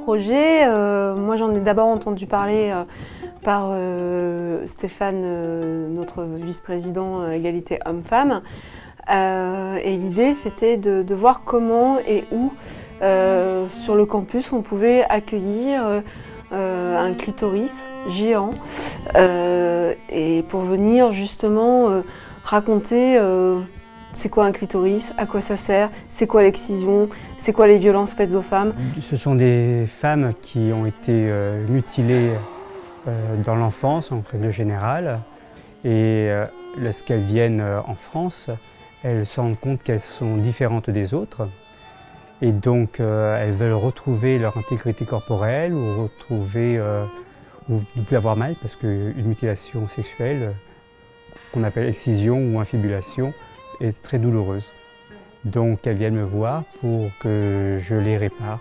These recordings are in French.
projet, moi j'en ai d'abord entendu parler par Stéphane, notre vice-président égalité homme-femme. Et l'idée c'était de voir comment et où sur le campus on pouvait accueillir un clitoris géant et pour venir justement raconter c'est quoi un clitoris, à quoi ça sert, c'est quoi l'excision, c'est quoi les violences faites aux femmes. Ce sont des femmes qui ont été mutilées dans l'enfance en règle générale et lorsqu'elles viennent en France, elles se rendent compte qu'elles sont différentes des autres et donc elles veulent retrouver leur intégrité corporelle ou retrouver ou ne plus avoir mal parce qu'une mutilation sexuelle qu'on appelle excision ou infibulation est très douloureuse. Donc elles viennent me voir pour que je les répare.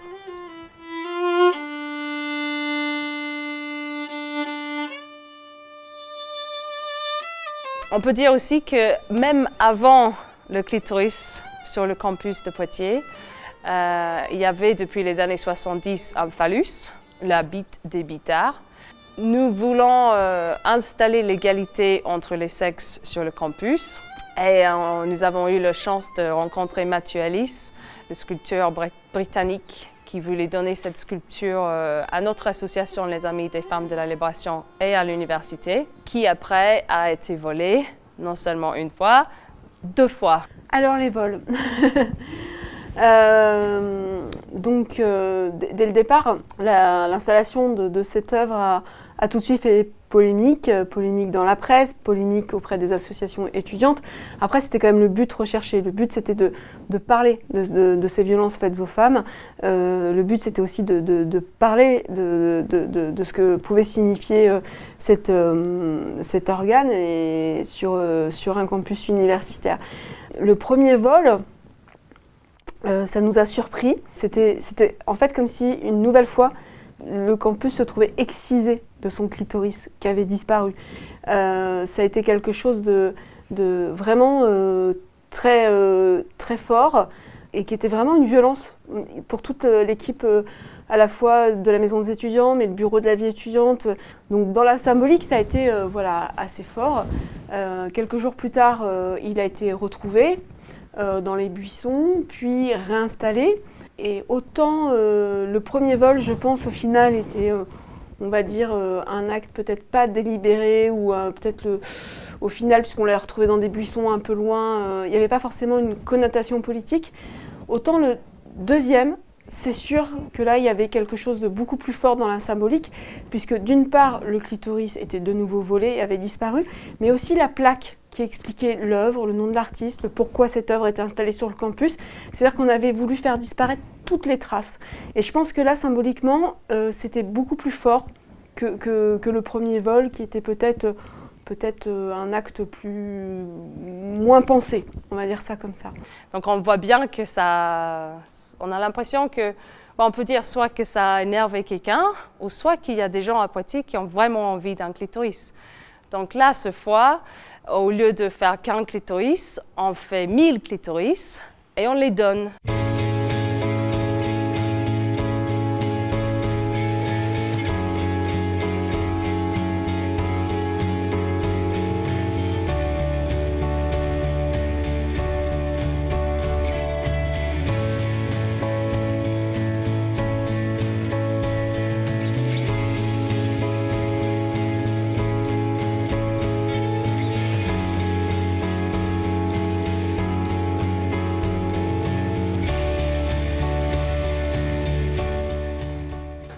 On peut dire aussi que même avant le clitoris sur le campus de Poitiers, il y avait depuis les années 70 un phallus, la bite des bitards. Nous voulons installer l'égalité entre les sexes sur le campus et nous avons eu la chance de rencontrer Mathieu Ellis, le sculpteur britannique qui voulait donner cette sculpture à notre association Les Amis des Femmes de la Libération et à l'université, qui après a été volée, non seulement une fois, 2 fois. Alors les vols. Donc dès le départ, l'installation de cette œuvre a tout de suite fait polémique dans la presse, polémique auprès des associations étudiantes. Après, c'était quand même le but recherché. Le but, c'était de parler de ces violences faites aux femmes. Le but, c'était aussi de parler de ce que pouvait signifier cet organe et sur un campus universitaire. Le premier vol, ça nous a surpris. C'était en fait comme si, une nouvelle fois, le campus se trouvait excisé de son clitoris qui avait disparu. Ça a été quelque chose de vraiment très fort et qui était vraiment une violence pour toute l'équipe à la fois de la maison des étudiants mais le bureau de la vie étudiante. Donc dans la symbolique, ça a été assez fort. Quelques jours plus tard, il a été retrouvé dans les buissons, puis réinstallé. Et autant le premier vol, je pense, au final, était, on va dire, un acte peut-être pas délibéré, ou peut-être au final, puisqu'on l'a retrouvé dans des buissons un peu loin, il n'y avait pas forcément une connotation politique. Autant le deuxième, c'est sûr que là, il y avait quelque chose de beaucoup plus fort dans la symbolique, puisque d'une part, le clitoris était de nouveau volé et avait disparu, mais aussi la plaque qui expliquait l'œuvre, le nom de l'artiste, le pourquoi cette œuvre était installée sur le campus. C'est-à-dire qu'on avait voulu faire disparaître toutes les traces. Et je pense que là, symboliquement, c'était beaucoup plus fort que le premier vol, qui était peut-être un acte moins pensé, on va dire ça comme ça. Donc on voit bien que ça... On a l'impression que, on peut dire soit que ça a énervé quelqu'un, ou soit qu'il y a des gens à Poitiers qui ont vraiment envie d'un clitoris. Donc là, cette fois, au lieu de faire qu'un clitoris, on fait 1000 clitoris et on les donne.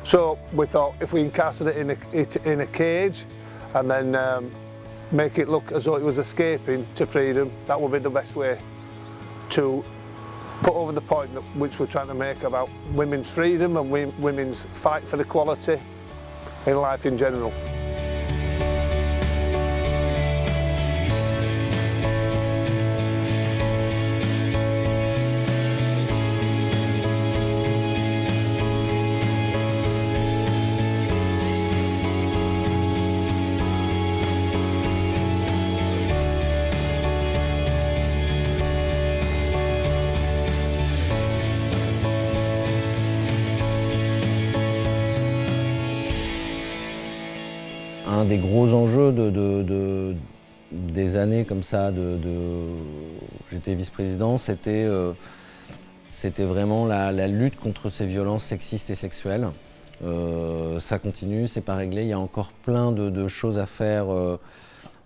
So we thought if we encasted it in a cage and then make it look as though it was escaping to freedom, that would be the best way to put over the point which we're trying to make about women's freedom and women's fight for equality in life in general. des gros enjeux des années comme ça, j'étais vice-président, c'était vraiment la lutte contre ces violences sexistes et sexuelles. Ça continue, c'est pas réglé, il y a encore plein de choses à faire,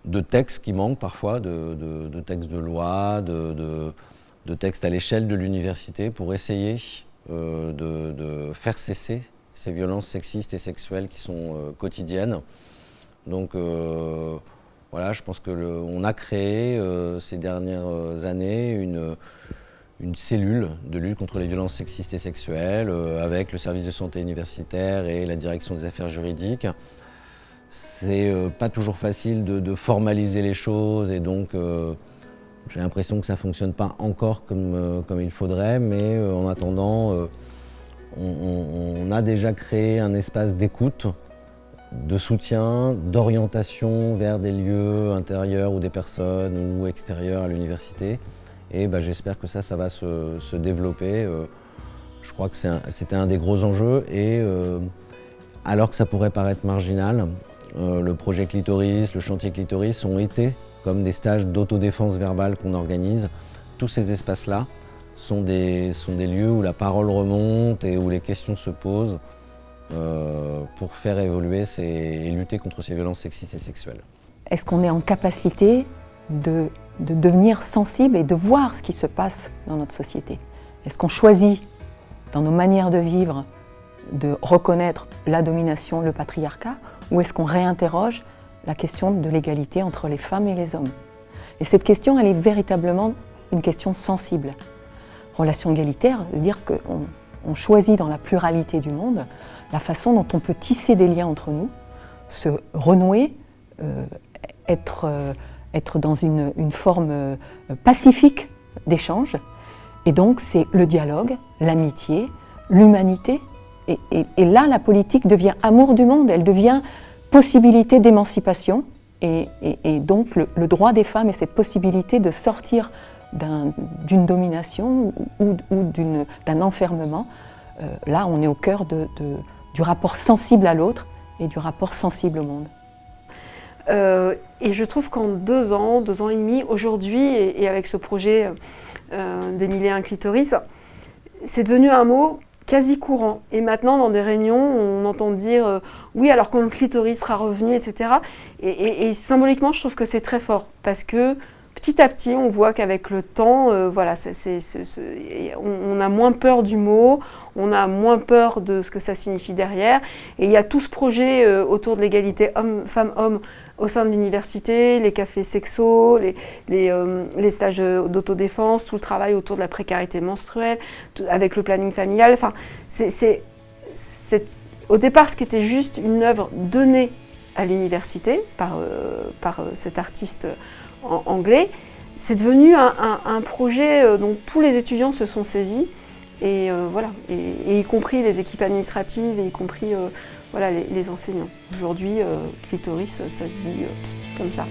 de textes qui manquent parfois, de textes de loi, de textes à l'échelle de l'université pour essayer de faire cesser ces violences sexistes et sexuelles qui sont quotidiennes. Donc voilà, je pense qu'on a créé ces dernières années une cellule de lutte contre les violences sexistes et sexuelles avec le service de santé universitaire et la direction des affaires juridiques. C'est pas toujours facile de formaliser les choses et donc j'ai l'impression que ça ne fonctionne pas encore comme il faudrait, mais en attendant, on a déjà créé un espace d'écoute, de soutien, d'orientation vers des lieux intérieurs ou des personnes ou extérieurs à l'université. Et j'espère que ça va se développer. Je crois que c'était un des gros enjeux. Et alors que ça pourrait paraître marginal, le projet Clitoris, le chantier Clitoris ont été comme des stages d'autodéfense verbale qu'on organise. Tous ces espaces-là sont des lieux où la parole remonte et où les questions se posent pour faire évoluer et lutter contre ces violences sexistes et sexuelles. Est-ce qu'on est en capacité de devenir sensible et de voir ce qui se passe dans notre société? Est-ce qu'on choisit, dans nos manières de vivre, de reconnaître la domination, le patriarcat, ou est-ce qu'on réinterroge la question de l'égalité entre les femmes et les hommes? Et cette question, elle est véritablement une question sensible. Relation égalitaire veut dire qu'on choisit dans la pluralité du monde la façon dont on peut tisser des liens entre nous, se renouer, être dans une forme pacifique d'échange. Et donc c'est le dialogue, l'amitié, l'humanité. Et là, la politique devient amour du monde, elle devient possibilité d'émancipation. Et donc le droit des femmes et cette possibilité de sortir d'une domination ou d'un enfermement, là on est au cœur du rapport sensible à l'autre et du rapport sensible au monde. Et je trouve qu'en 2 ans et demi, aujourd'hui, et avec ce projet d'Émilie un clitoris, c'est devenu un mot quasi courant. Et maintenant, dans des réunions, on entend dire oui, alors quand le clitoris sera revenu, etc. Et symboliquement, je trouve que c'est très fort parce que petit à petit, on voit qu'avec le temps, voilà, on a moins peur du mot, on a moins peur de ce que ça signifie derrière. Et il y a tout ce projet autour de l'égalité femmes-hommes au sein de l'université, les cafés sexos, les stages d'autodéfense, tout le travail autour de la précarité menstruelle, avec le planning familial. Enfin, c'est au départ ce qui était juste une œuvre donnée à l'université par cet artiste anglais, c'est devenu un projet dont tous les étudiants se sont saisis, et voilà, et y compris les équipes administratives, et y compris voilà, les enseignants. Aujourd'hui, clitoris, ça se dit comme ça.